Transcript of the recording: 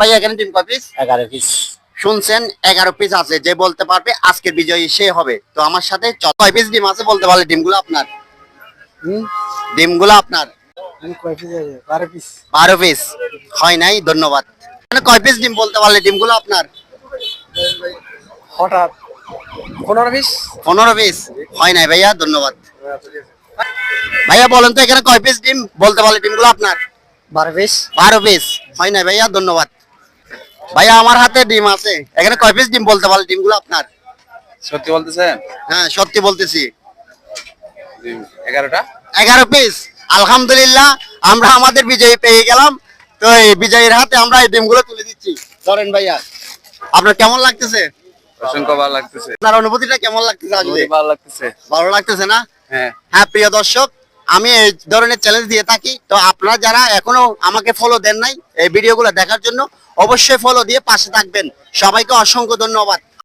ভাই এখানে ডিম কয় পিস? 11 পিস। শুনছেন 11 পিস আছে, যে বলতে পারবে আজকের বিজয়ী সে হবে। তো আমার সাথে কয় পিস ডিম আছে বলতে পারলে ডিমগুলো আপনার, ডিমগুলো আপনার। 12 পিস। 12 পিস হয় নাই, ধন্যবাদ। কয় পিস ডিম বলতে পারলে ডিমগুলো আপনার? হঠাৎ 15 পিস। 15 পিস হয় নাই ভাইয়া, ধন্যবাদ। ভাইয়া বলেন তো এখানে কয় পিস ডিম বলতে পারলে ডিমগুলো আপনার? 12 পিস। 12 পিস হয় নাই ভাইয়া, ধন্যবাদ। ভাইয়া আমার হাতে ডিম আছে, এখানে কয় পিস ডিম বলতে পারলে ডিমগুলো আপনার? সত্যি বলতেছেন? হ্যাঁ সত্যি বলতেছি। 11টা। 11 পিস, আলহামদুলিল্লাহ আমরা আমাদের বিজয়ী পেয়ে গেলাম। তো এই বিজয়ীর হাতে আমরা এই ডিমগুলো তুলে দিচ্ছি। ধরেন ভাইয়া, আপনার কেমন লাগতেছে? অসংখ্য ভালো লাগতেছে। আপনার অনুভূতিটা কেমন লাগতেছে? আজকে ভালো লাগতেছে। ভালো লাগতেছে না? হ্যাঁ। হ্যাঁ প্রিয় দর্শক, আমি এই ধরনের চ্যালেঞ্জ দিয়ে থাকি। তো আপনারা যারা এখনো আমাকে ফলো দেন নাই এই ভিডিওগুলো দেখার জন্য, অবশ্যই ফলো দিয়ে পাশে থাকবেন। সবাইকে অসংখ্য ধন্যবাদ।